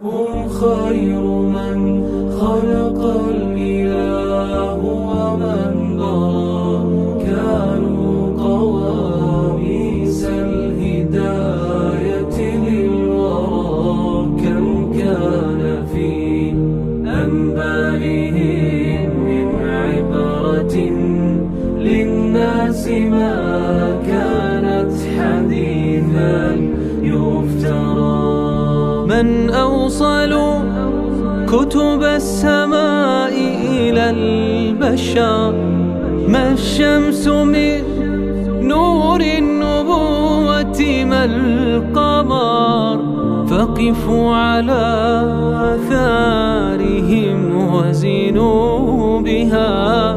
هم خير من خلق الإله ومن ضرى، كانوا قواميس الهداية للورى. كم كان في أنبالهم من عبرة للناس، ما كانت حديثا يفترى. من أوصل كتب السماء إلى البشر، ما الشمس من نور النبوة، ما القمر. فقفوا على آثارهم وزنوا بها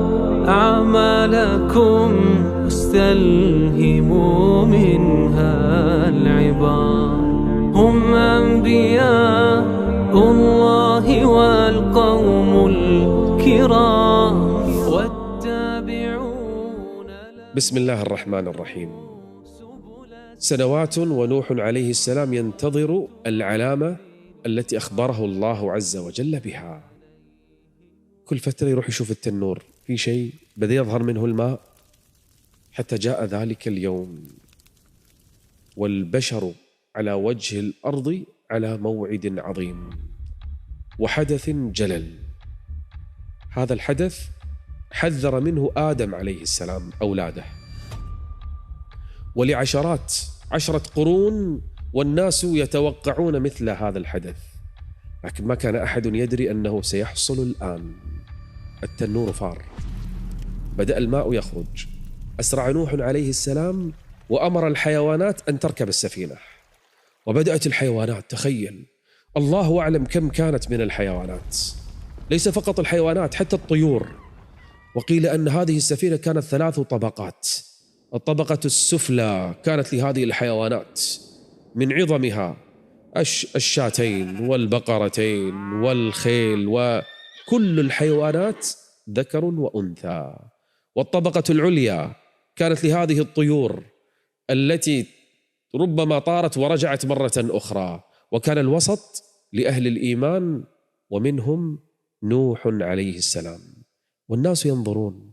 أعمالكم، واستلهموا منها العبار. هم أنبياء الله والقوم الكرام والتابعون. بسم الله الرحمن الرحيم. سنوات ونوح عليه السلام ينتظر العلامة التي أخبره الله عز وجل بها. كل فترة يروح يشوف التنور في شيء بدأ يظهر منه الماء، حتى جاء ذلك اليوم والبشر على وجه الأرض على موعد عظيم وحدث جلل. هذا الحدث حذر منه آدم عليه السلام أولاده، ولعشرة قرون والناس يتوقعون مثل هذا الحدث، لكن ما كان أحد يدري أنه سيحصل الآن. التنور فار، بدأ الماء يخرج، أسرع نوح عليه السلام وأمر الحيوانات أن تركب السفينة، وبدأت الحيوانات. تخيل، الله أعلم كم كانت من الحيوانات، ليس فقط الحيوانات حتى الطيور. وقيل أن هذه السفينة كانت 3 طبقات. الطبقة السفلى كانت لهذه الحيوانات من عظمها الشاتين والبقرتين والخيل وكل الحيوانات ذكر وأنثى. والطبقة العليا كانت لهذه الطيور التي ربما طارت ورجعت مرة أخرى. وكان الوسط لأهل الإيمان، ومنهم نوح عليه السلام. والناس ينظرون،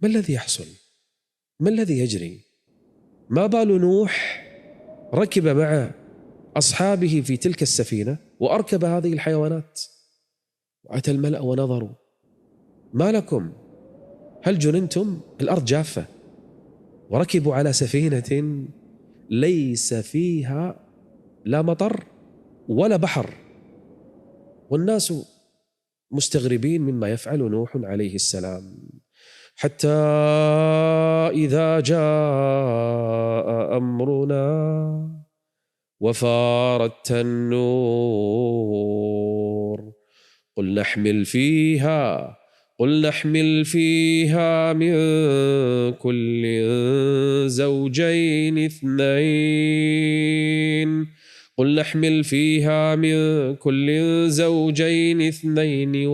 ما الذي يحصل؟ ما الذي يجري؟ ما بال نوح ركب مع أصحابه في تلك السفينة وأركب هذه الحيوانات؟ وأتى الملأ ونظروا، ما لكم؟ هل جننتم؟ الأرض جافة، وركبوا على سفينة ليس فيها لا مطر ولا بحر، والناس مستغربين مما يفعل نوح عليه السلام. حتى إذا جاء أمرنا وفار التنور، قل نحمل فيها من كل زوجين اثنين. قل نحمل فيها من كل زوجين اثنين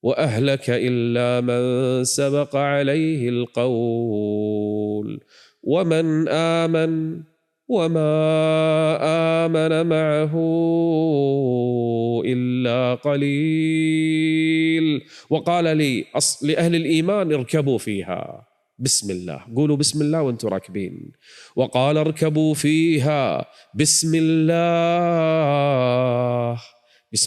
وأهلك إلا من سبق عليه القول ومن آمن وما آمن معه إلا قليل. وقال لأهل الإيمان اركبوا فيها بسم الله، قولوا بسم الله وانتم راكبين. وقال اركبوا فيها بسم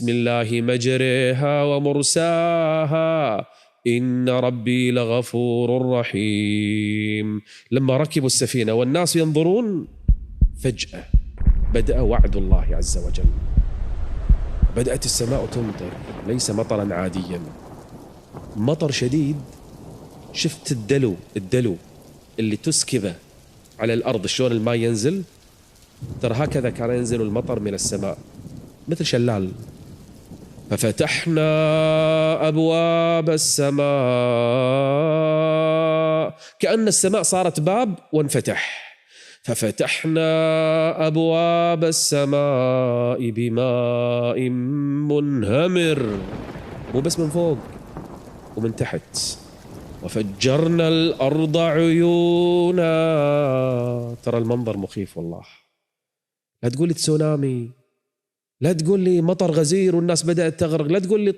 الله مجريها ومرساها، إن ربي لغفور رحيم. لما ركبوا السفينة والناس ينظرون، فجأة بدأ وعد الله عز وجل. بدأت السماء تمطر، ليس مطرا عاديا، مطر شديد. شفت الدلو اللي تسكبه على الأرض، شلون الماء ينزل؟ ترى هكذا كان ينزل المطر من السماء مثل شلال. ففتحنا أبواب السماء، كأن السماء صارت باب وانفتح. ففتحنا أبواب السماء بماء منهمر، مو بس من فوق ومن تحت. وفجرنا الأرض عيونا. ترى المنظر مخيف والله، لا تقول تسونامي لا تقول لي مطر غزير والناس بدأت تغرق، لا تقول لي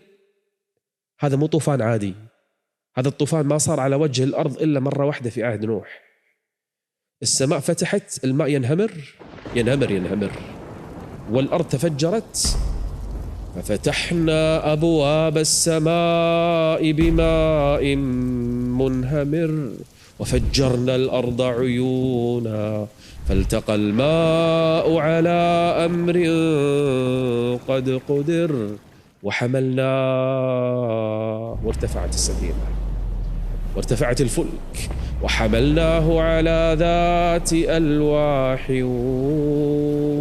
هذا مو طوفان عادي. هذا الطوفان ما صار على وجه الأرض إلا مرة واحدة في عهد نوح. السماء فتحت، الماء ينهمر ينهمر ينهمر، والأرض تفجرت، ففتحنا أبواب السماء بماء منهمر وفجرنا الأرض عيونا فالتقى الماء على أمر قد قدر وحملناه، وارتفعت السفينة وارتفعت الفلك وحملناه على ذات ألواح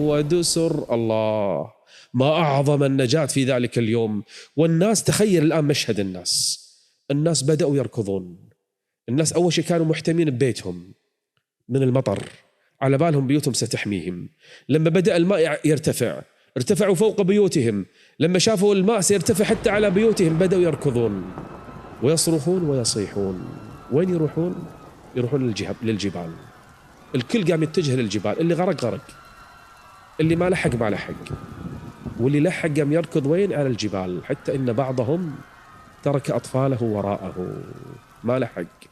ودسر. الله، ما أعظم النجاة في ذلك اليوم. والناس، تخيل الآن مشهد الناس بدأوا يركضون. الناس أول شيء كانوا محتمين ببيتهم من المطر، على بالهم بيوتهم ستحميهم. لما بدأ الماء يرتفع، ارتفعوا فوق بيوتهم. لما شافوا الماء سيرتفع حتى على بيوتهم بدأوا يركضون ويصرخون ويصيحون. وين يروحون؟ يروحون للجبال. الكل قام يتجه للجبال. اللي غرق، اللي ما لحق ما لحق، واللي لحق قام يركض وين؟ على الجبال. حتى إن بعضهم ترك أطفاله وراءه، ما لحق.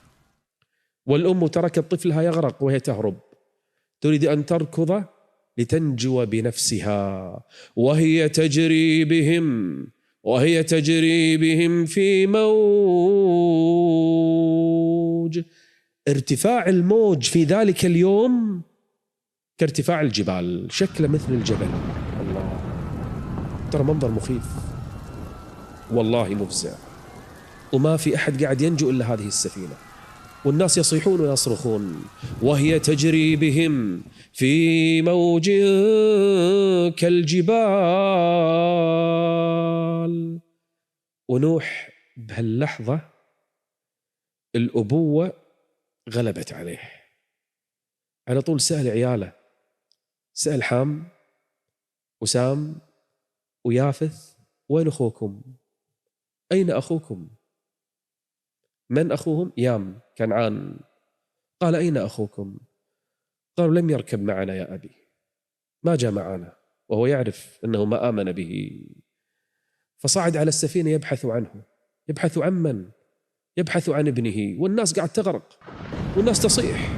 والأم تركت طفلها يغرق وهي تهرب، تريد أن تركض لتنجو بنفسها، وهي تجري بهم في موج. ارتفاع الموج في ذلك اليوم كارتفاع الجبال، شكله مثل الجبل. الله، ترى منظر مخيف والله، مفزع. وما في أحد قاعد ينجو إلا هذه السفينة، والناس يصيحون ويصرخون. وهي تجري بهم في موج كالجبال. ونوح بهاللحظة الأبوة غلبت عليه. على طول سأل عياله، سأل حام وسام ويافث: وين أخوكم؟ أين أخوكم؟ من أخوهم؟ يام كنعان. قال: أين أخوكم؟ قالوا: لم يركب معنا يا أبي، ما جاء معنا، وهو يعرف أنه ما آمن به. فصعد على السفينة يبحث عنه. يبحث عن من؟ يبحث عن ابنه. والناس قاعد تغرق، والناس تصيح،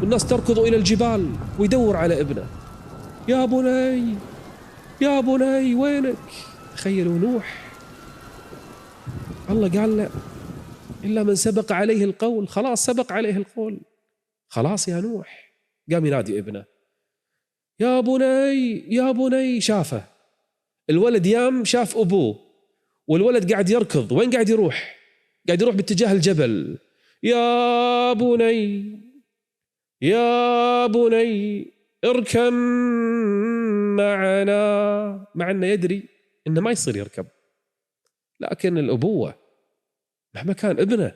والناس تركض إلى الجبال ويدور على ابنه. يا بني يا بني وينك؟ تخيلوا نوح، الله قال له: إلا من سبق عليه القول. خلاص سبق عليه القول، خلاص يا نوح. قام ينادي ابنه: يا بني يا بني. شافه الولد، يام شاف أبوه، والولد قاعد يركض. وين قاعد يروح؟ قاعد يروح باتجاه الجبل. يا بني يا بني اركب معنا، مع أنه يدري أنه ما يصير يركب، لكن الأبوة مهما كان ابنه.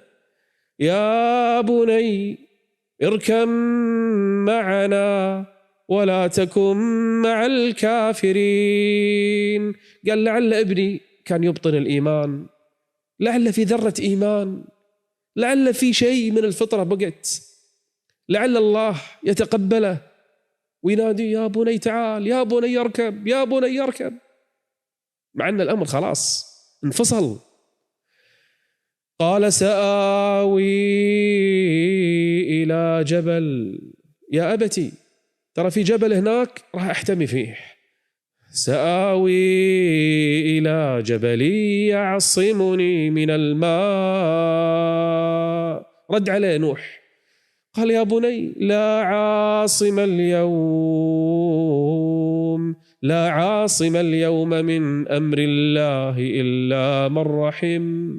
يا بني اركب معنا ولا تكن مع الكافرين. قال: لعل ابني كان يبطن الإيمان، لعل في ذرة إيمان، لعل في شيء من الفطرة بقت، لعل الله يتقبله وينادي: يا بني تعال، يا بني يركب، يا بني يركب، مع أن الأمر خلاص انفصل. قال: سآوي إلى جبل. يا أبتي، ترى في جبل هناك راح أحتمي فيه. سآوي إلى جبل يعصمني من الماء. رد عليه نوح، قال: يا بني لا عاصم اليوم من أمر الله إلا من رحم.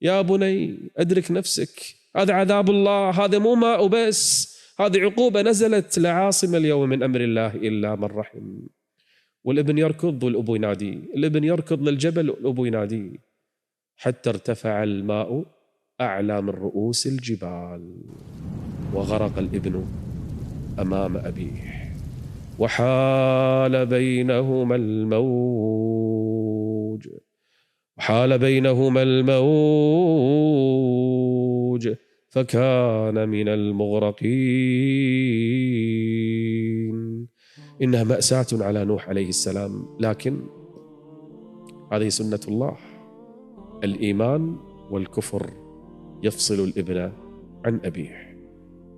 يا بني أدرك نفسك، هذا عذاب الله، هذا مو ماء بس، هذه عقوبة نزلت. لا عاصم اليوم من أمر الله إلا من رحم. والابن يركض والأبو ينادي، الابن يركض للجبل والأبو ينادي، حتى ارتفع الماء أعلى من رؤوس الجبال، وغرق الابن أمام أبيه، وحال بينهما الموج فكان من المغرقين. إنها مأساة على نوح عليه السلام، لكن هذه سنة الله. الإيمان والكفر يفصل الابن عن أبيه.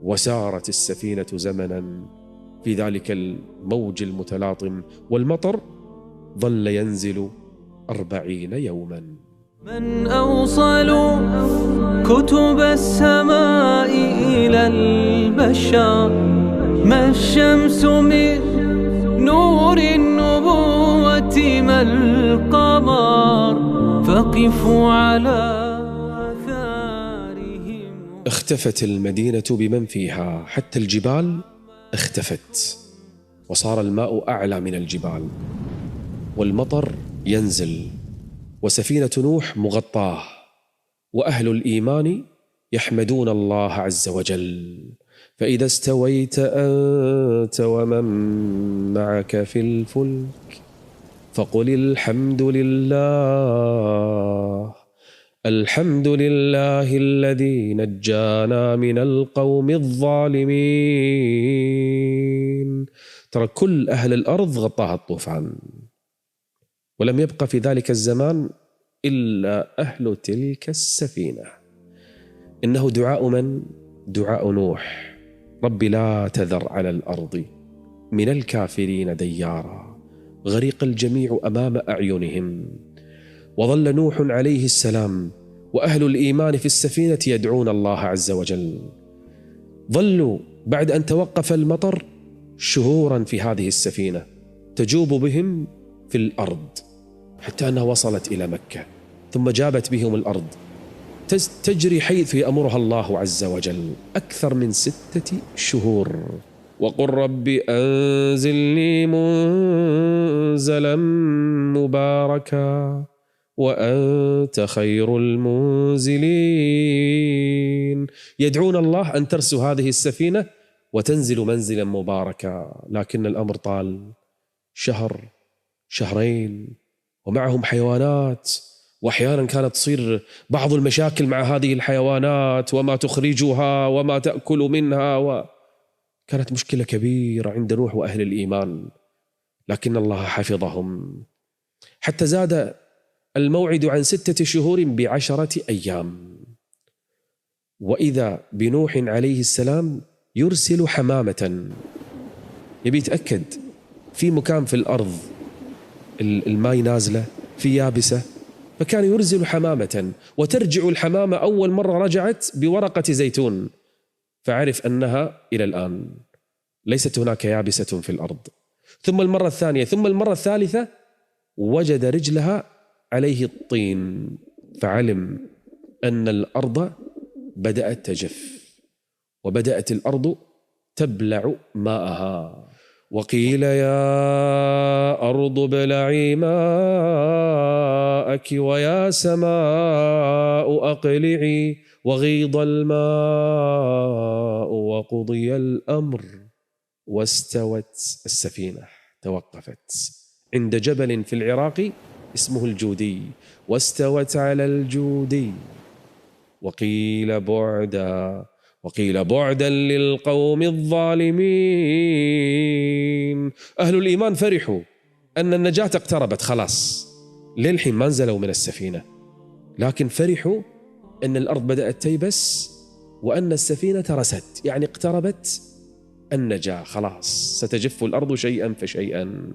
وسارت السفينة زمنا في ذلك الموج المتلاطم، والمطر ظل ينزل 40 يوما. من أوصل كتب السماء إلى البشر، ما الشمس من نور النبوة، ما القمر، فقفوا على آثارهم. اختفت المدينة بمن فيها، حتى الجبال اختفت، وصار الماء أعلى من الجبال، والمطر ينزل، وسفينة نوح مغطاة، وأهل الإيمان يحمدون الله عز وجل. فإذا استويت أنت ومن معك في الفلك فقل الحمد لله، الحمد لله الذي نجانا من القوم الظالمين. ترى كل أهل الأرض غطاها الطوفان، ولم يبق في ذلك الزمان إلا أهل تلك السفينة. إنه دعاء من؟ دعاء نوح: رب لا تذر على الأرض من الكافرين ديارا. غريق الجميع أمام أعينهم، وظل نوح عليه السلام وأهل الإيمان في السفينة يدعون الله عز وجل. ظلوا بعد أن توقف المطر شهورا في هذه السفينة تجوب بهم في الأرض، حتى أنها وصلت إلى مكة، ثم جابت بهم الأرض تجري حيث يأمرها الله عز وجل أكثر من 6 شهور. وقل رب أنزلني منزلا مباركا وأنت خير المنزلين. يدعون الله أن ترسو هذه السفينة وتنزل منزلا مباركا، لكن الأمر طال شهر، شهرين، ومعهم حيوانات، وأحيانا كانت تصير بعض المشاكل مع هذه الحيوانات وما تخرجها وما تأكل منها، كانت مشكلة كبيرة عند نوح وأهل الإيمان، لكن الله حفظهم حتى زاد الموعد عن 6 شهور ب10 أيام. وإذا بنوح عليه السلام يرسل حمامة، يبي يتأكد في مكان في الأرض الماء نازلة في يابسة، فكان يرسل حمامة، وترجع الحمامة أول مرة رجعت بورقة زيتون، فعرف أنها إلى الآن ليست هناك يابسة في الأرض. ثم المرة الثانية، ثم المرة الثالثة وجد رجلها عليه الطين، فعلم أن الأرض بدأت تجف، وبدأت الأرض تبلع ماءها. وقيل يا أرض ابلعي ماءك ويا سماء أقلعي وغيض الماء وقضي الأمر واستوت السفينة، توقفت عند جبل في العراق اسمه الجودي، واستوت على الجودي. وقيل بعدا للقوم الظالمين. أهل الإيمان فرحوا أن النجاة اقتربت خلاص، للحين ما نزلوا من السفينة، لكن فرحوا أن الأرض بدأت تيبس وأن السفينة رست، يعني اقتربت النجاة خلاص، ستجف الأرض شيئا فشيئا،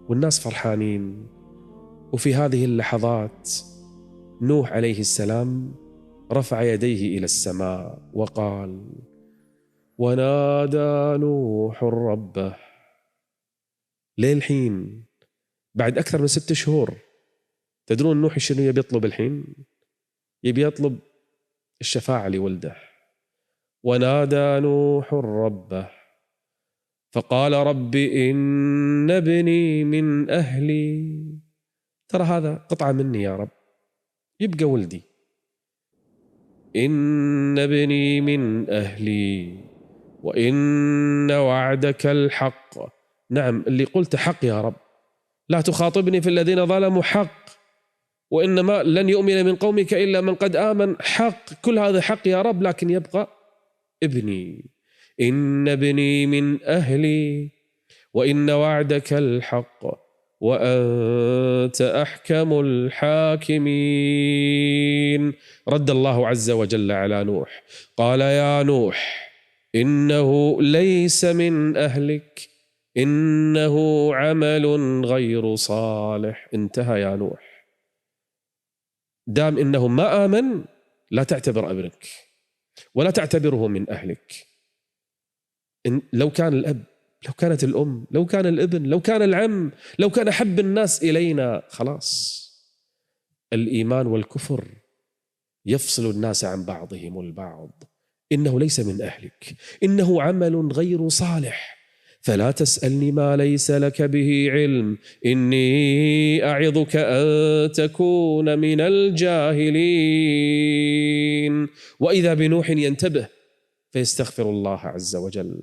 والناس فرحانين. وفي هذه اللحظات نوح عليه السلام رفع يديه إلى السماء وقال: ونادى نوح ربه. للحين بعد أكثر من 6 شهور، تدرون نوح شنو يبي يطلب الحين؟ يبي يطلب الشفاعة لولده. ونادى نوح ربه فقال: رب إن ابني من أهلي. ترى هذا قطعة مني يا رب، يبقى ولدي. إن ابني من أهلي وإن وعدك الحق. نعم، اللي قلت حق يا رب، لا تخاطبني في الذين ظلموا حق، وإنما لن يؤمن من قومك إلا من قد آمن حق. كل هذا حق يا رب، لكن يبقى ابني. إن ابني من أهلي وإن وعدك الحق وأنت أحكم الحاكمين. رد الله عز وجل على نوح قال يا نوح إنه ليس من أهلك إنه عمل غير صالح. انتهى يا نوح. دام إنه ما آمن لا تعتبر ابنك ولا تعتبره من أهلك. لو كان الأب، لو كانت الأم، لو كان الابن، لو كان العم، لو كان أحب الناس إلينا، خلاص. الإيمان والكفر يفصل الناس عن بعضهم البعض. إنه ليس من أهلك إنه عمل غير صالح فلا تسألني ما ليس لك به علم إني أعظك أن تكون من الجاهلين. وإذا بنوح ينتبه فيستغفر الله عز وجل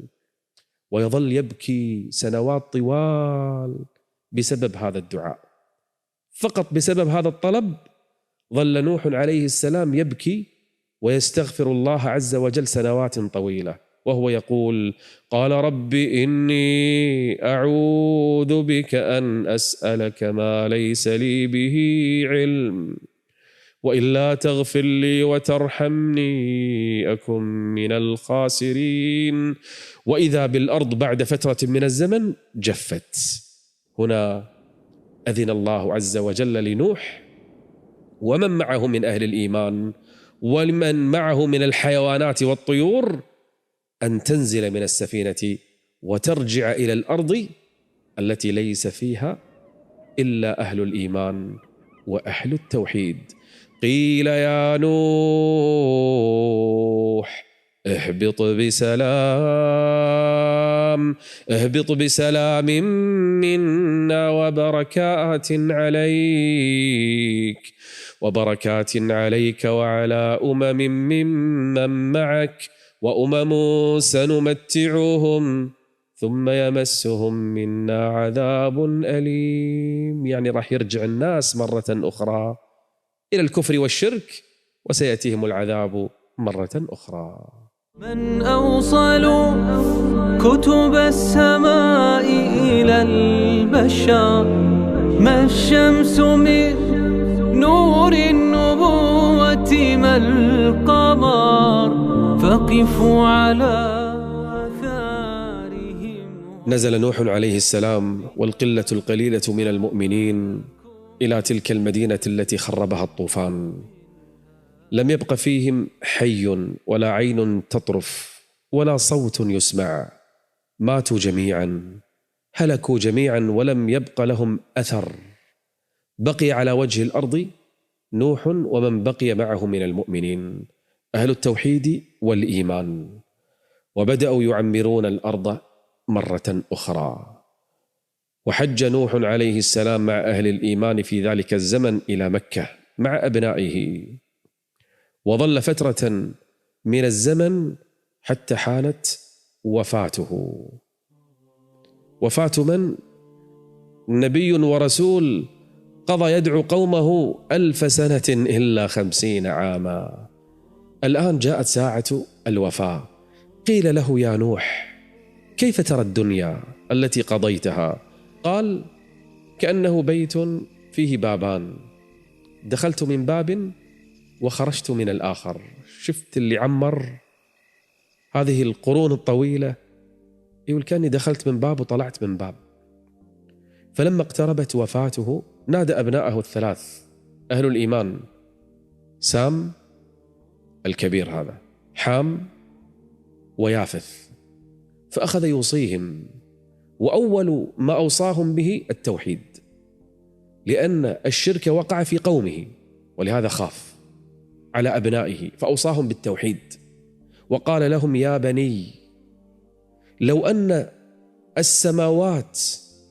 ويظل يبكي سنوات طوال بسبب هذا الدعاء. فقط بسبب هذا الطلب ظل نوح عليه السلام يبكي ويستغفر الله عز وجل سنوات طويلة وهو يقول قال رب إني أعوذ بك أن أسألك ما ليس لي به علم وإلا تغفر لي وترحمني أكن من الخاسرين. وإذا بالأرض بعد فترة من الزمن جفت. هنا أذن الله عز وجل لنوح ومن معه من أهل الإيمان ومن معه من الحيوانات والطيور أن تنزل من السفينة وترجع إلى الأرض التي ليس فيها إلا أهل الإيمان وأهل التوحيد. قيل يا نوح اهبط بسلام منا وبركات عليك وعلى أمم ممن معك وأمم سنمتعهم ثم يمسهم منا عذاب أليم. يعني راح يرجع الناس مرة أخرى إلى الكفر والشرك وسيأتيهم العذاب مرة أخرى. من أوصل كتب السماء إلى البشر ما الشمس من نور النبوة ما القمر فقفوا على آثارهم. نزل نوح عليه السلام والقلة القليلة من المؤمنين إلى تلك المدينة التي خربها الطوفان. لم يبق فيهم حي ولا عين تطرف ولا صوت يسمع. ماتوا جميعا، هلكوا جميعا ولم يبق لهم أثر. بقي على وجه الأرض نوح ومن بقي معه من المؤمنين أهل التوحيد والإيمان، وبدأوا يعمرون الأرض مرة أخرى. وحج نوح عليه السلام مع أهل الإيمان في ذلك الزمن إلى مكة مع أبنائه، وظل فترة من الزمن حتى حانت وفاته. وفاة من؟ نبي ورسول قضى يدعو قومه 1000 سنة إلا 50 عاما. الآن جاءت ساعة الوفاة. قيل له يا نوح كيف ترى الدنيا التي قضيتها؟ قال كأنه بيت فيه بابان، دخلت من باب وخرجت من الآخر. شفت اللي عمر هذه القرون الطويلة، يقول كأني دخلت من باب وطلعت من باب. فلما اقتربت وفاته نادى أبناءه الثلاث أهل الإيمان، سام الكبير هذا، حام ويافث، فأخذ يوصيهم. وأول ما أوصاهم به التوحيد، لأن الشرك وقع في قومه ولهذا خاف على أبنائه، فأوصاهم بالتوحيد. وقال لهم يا بني لو أن السماوات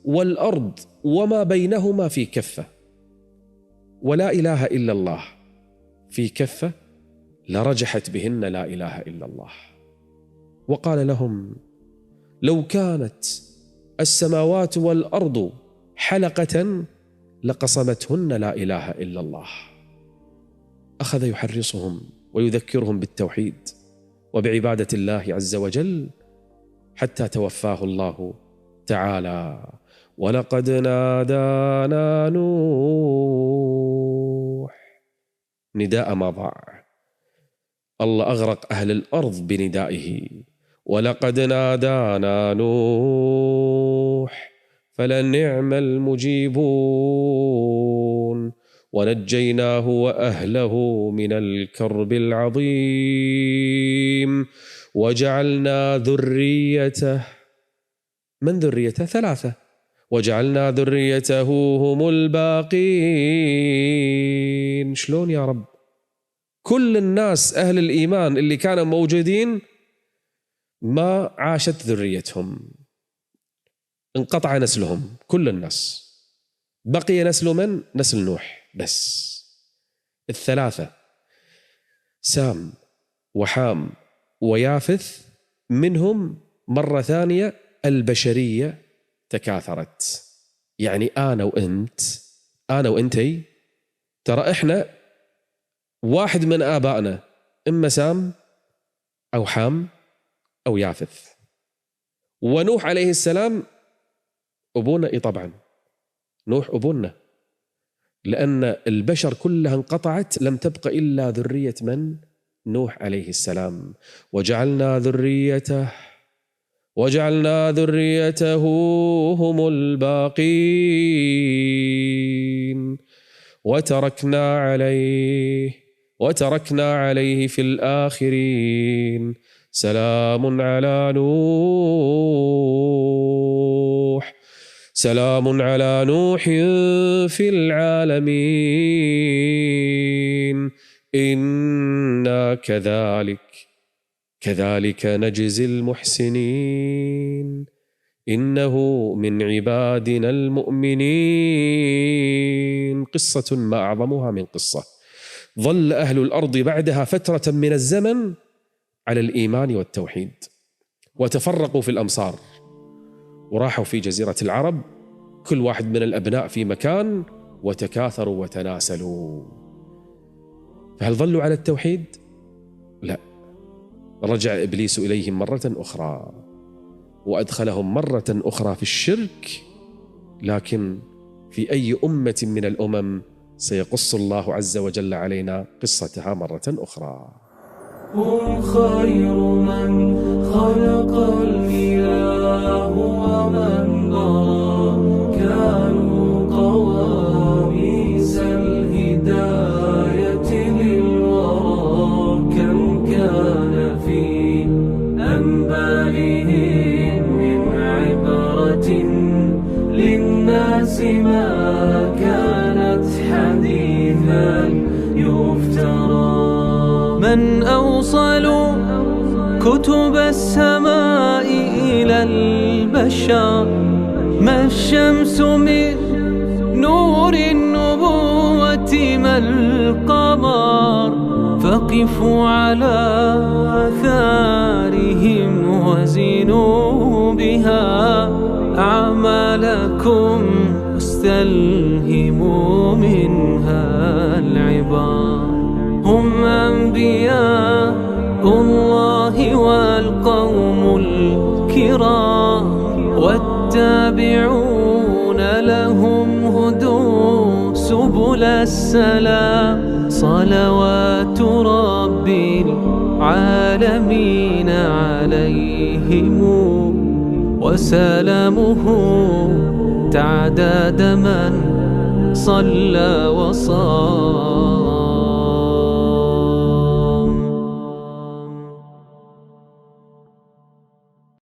والأرض وما بينهما في كفة ولا إله إلا الله في كفة لرجحت بهن لا إله إلا الله. وقال لهم لو كانت السماوات والأرض حلقة لقصمتهن لا إله إلا الله. أخذ يحرصهم ويذكرهم بالتوحيد وبعبادة الله عز وجل حتى توفاه الله تعالى: ولقد نادانا نوح. نداء ما ضاع، الله أغرق أهل الأرض بندائه: ولقد نادانا نوح فلنعم المجيبون ونجيناه وأهله من الكرب العظيم وجعلنا ذريته، من ذريته؟ 3، وجعلنا ذريته هم الباقين. شلون يا رب؟ كل الناس أهل الإيمان اللي كانوا موجودين ما عاشت ذريتهم، انقطع نسلهم، كل الناس بقي نسل من؟ نسل نوح بس. 3 سام وحام ويافث، منهم مرة ثانية البشرية تكاثرت. يعني أنا وأنتي ترى إحنا واحد من آبائنا، إما سام أو حام أو يافث. ونوح عليه السلام أبونا، طبعا نوح أبونا، لأن البشر كلها انقطعت، لم تبقى إلا ذرية من؟ نوح عليه السلام. وجعلنا ذريته هم الباقين وتركنا عليه في الآخرين. سلام على نوح في العالمين إنا كذلك نجزي المحسنين إنه من عبادنا المؤمنين. قصة ما أعظمها من قصة. ظل أهل الأرض بعدها فترة من الزمن على الإيمان والتوحيد، وتفرقوا في الأمصار وراحوا في جزيرة العرب، كل واحد من الأبناء في مكان، وتكاثروا وتناسلوا. فهل ظلوا على التوحيد؟ لا، رجع إبليس إليهم مرة أخرى وأدخلهم مرة أخرى في الشرك. لكن في أي أمة من الأمم سيقص الله عز وجل علينا قصتها مرة أخرى. هم خير من خلق الإله ومن برى، كانوا قواميس الهداية للورى. كم كان في أنبالهم من عبرة للناس، ما كانت حديثا يفترى. من أوصل كتب السماء إلى البشر، ما الشمس من نور النبوة ما القمر. فقفوا على آثارهم وزنوا بها أعمالكم، واستلهموا منها العبار. هم أنبياء الله والقوم الكرام، والتابعون لهم هدوا سبل السلام. صلوات رب العالمين عليهم وسلامه تعداد من صلى وصام.